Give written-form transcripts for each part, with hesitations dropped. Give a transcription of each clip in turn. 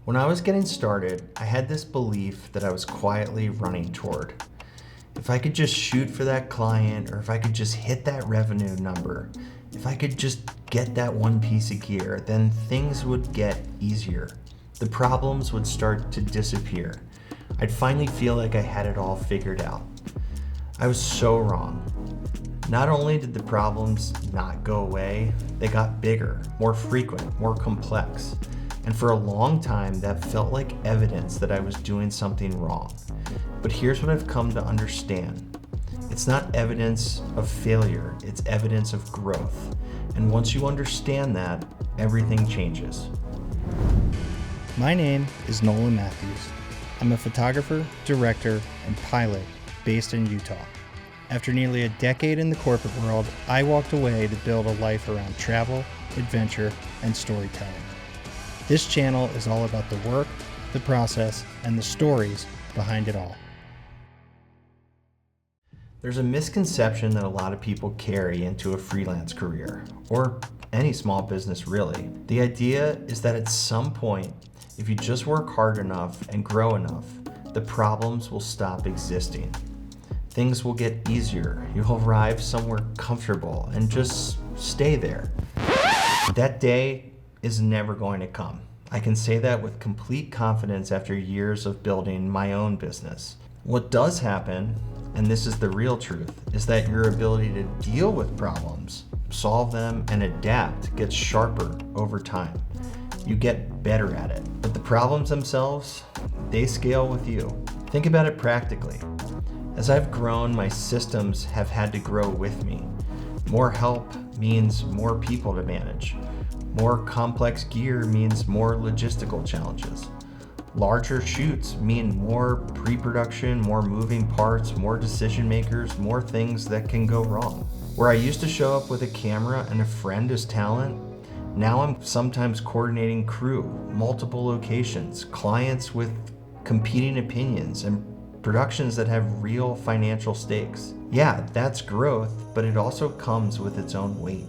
When I was getting started, I had this belief that I was quietly running toward. If I could just shoot for that client, or if I could just hit that revenue number, if I could just get that one piece of gear, then things would get easier. The problems would start to disappear. I'd finally feel like I had it all figured out. I was so wrong. Not only did the problems not go away, they got bigger, more frequent, more complex. And for a long time, that felt like evidence that I was doing something wrong. But here's what I've come to understand. It's not evidence of failure, it's evidence of growth. And once you understand that, everything changes. My name is Nolan Matthews. I'm a photographer, director, and pilot based in Utah. After nearly a decade in the corporate world, I walked away to build a life around travel, adventure, and storytelling. This channel is all about the work, the process, and the stories behind it all. There's a misconception that a lot of people carry into a freelance career, or any small business really. The idea is that at some point, if you just work hard enough and grow enough, the problems will stop existing. Things will get easier. You'll arrive somewhere comfortable and just stay there. That day is never going to come. I can say that with complete confidence after years of building my own business. What does happen, and this is the real truth, is that your ability to deal with problems, solve them, and adapt gets sharper over time. You get better at it. But the problems themselves, they scale with you. Think about it practically. As I've grown, my systems have had to grow with me. More help means more people to manage. More complex gear means more logistical challenges. Larger shoots mean more pre-production, more moving parts, more decision makers, more things that can go wrong. Where I used to show up with a camera and a friend as talent, now I'm sometimes coordinating crew, multiple locations, clients with competing opinions, and productions that have real financial stakes. Yeah, that's growth, but it also comes with its own weight.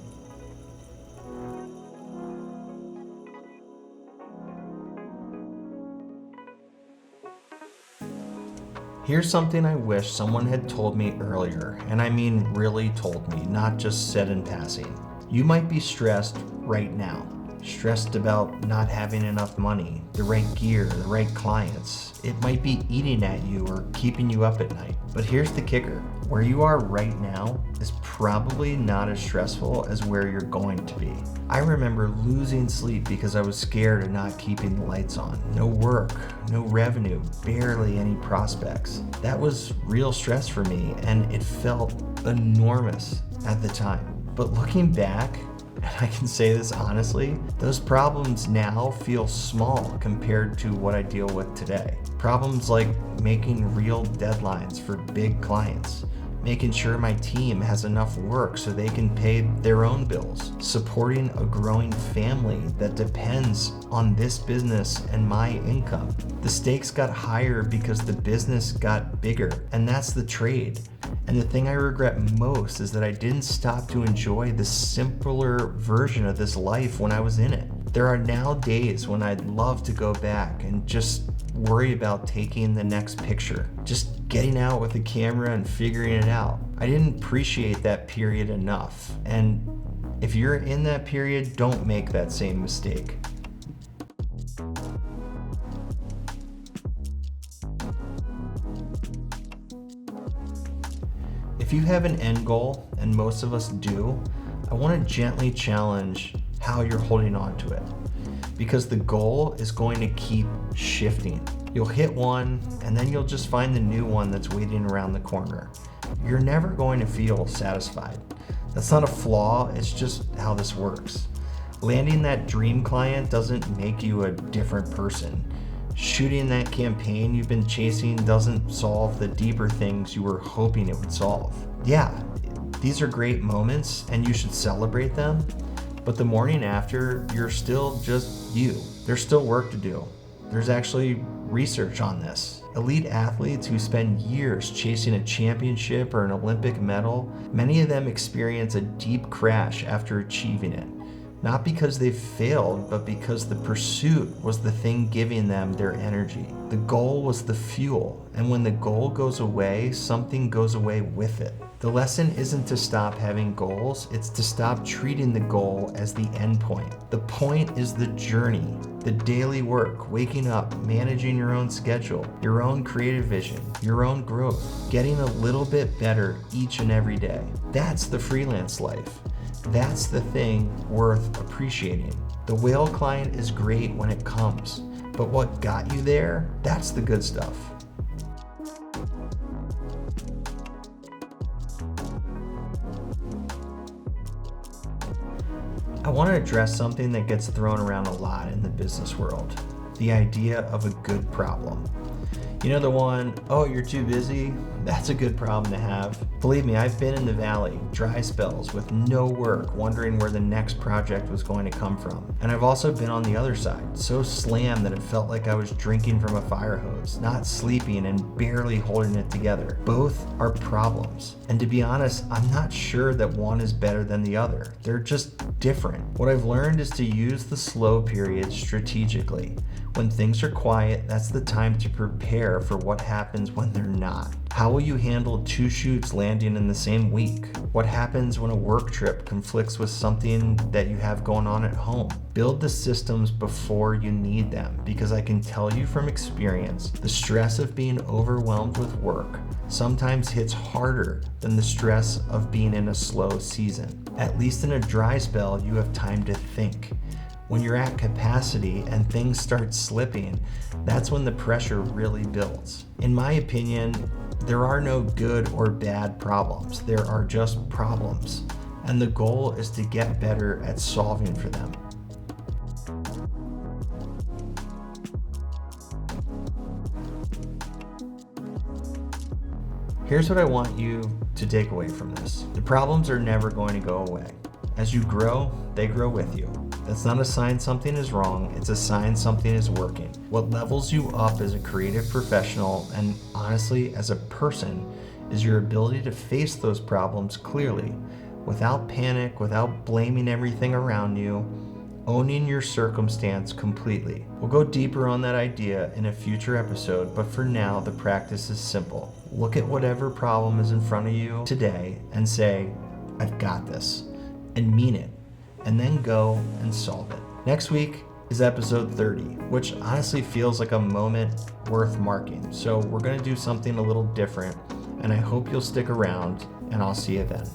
Here's something I wish someone had told me earlier, and I mean really told me, not just said in passing. You might be stressed right now. Stressed about not having enough money, the right gear, the right clients. It might be eating at you or keeping you up at night. But here's the kicker. Where you are right now is probably not as stressful as where you're going to be. I remember losing sleep because I was scared of not keeping the lights on. No work, no revenue, barely any prospects. That was real stress for me, and it felt enormous at the time. But looking back, and I can say this honestly, those problems now feel small compared to what I deal with today. Problems like making real deadlines for big clients, making sure my team has enough work so they can pay their own bills, supporting a growing family that depends on this business and my income. The stakes got higher because the business got bigger, and that's the trade. And the thing I regret most is that I didn't stop to enjoy the simpler version of this life when I was in it. There are now days when I'd love to go back and just worry about taking the next picture, just getting out with the camera and figuring it out. I didn't appreciate that period enough. And if you're in that period, don't make that same mistake. If you have an end goal, and most of us do, I want to gently challenge how you're holding on to it. Because the goal is going to keep shifting. You'll hit one, and then you'll just find the new one that's waiting around the corner. You're never going to feel satisfied. That's not a flaw, it's just how this works. Landing that dream client doesn't make you a different person. Shooting that campaign you've been chasing doesn't solve the deeper things you were hoping it would solve. Yeah, these are great moments and you should celebrate them, but the morning after, you're still just you. There's still work to do. There's actually research on this. Elite athletes who spend years chasing a championship or an Olympic medal, many of them experience a deep crash after achieving it. Not because they failed, but because the pursuit was the thing giving them their energy. The goal was the fuel, and when the goal goes away, something goes away with it. The lesson isn't to stop having goals, it's to stop treating the goal as the end point. The point is the journey, the daily work, waking up, managing your own schedule, your own creative vision, your own growth, getting a little bit better each and every day. That's the freelance life. That's the thing worth appreciating. The whale client is great when it comes, but what got you there, that's the good stuff. I want to address something that gets thrown around a lot in the business world, the idea of a good problem. You know the one, oh, you're too busy? That's a good problem to have. Believe me, I've been in the valley, dry spells with no work, wondering where the next project was going to come from. And I've also been on the other side, so slammed that it felt like I was drinking from a fire hose, not sleeping and barely holding it together. Both are problems. And to be honest, I'm not sure that one is better than the other. They're just different. What I've learned is to use the slow periods strategically. When things are quiet, that's the time to prepare for what happens when they're not. How will you handle 2 shoots landing in the same week? What happens when a work trip conflicts with something that you have going on at home? Build the systems before you need them, because I can tell you from experience, the stress of being overwhelmed with work sometimes hits harder than the stress of being in a slow season. At least in a dry spell, you have time to think. When you're at capacity and things start slipping, that's when the pressure really builds. In my opinion, there are no good or bad problems. There are just problems. And the goal is to get better at solving for them. Here's what I want you to take away from this. The problems are never going to go away. As you grow, they grow with you. That's not a sign something is wrong, it's a sign something is working. What levels you up as a creative professional and honestly as a person is your ability to face those problems clearly, without panic, without blaming everything around you, owning your circumstance completely. We'll go deeper on that idea in a future episode, but for now, the practice is simple. Look at whatever problem is in front of you today and say, I've got this, and mean it. And then go and solve it. Next week is episode 30, which honestly feels like a moment worth marking. So we're going to do something a little different, and I hope you'll stick around, and I'll see you then.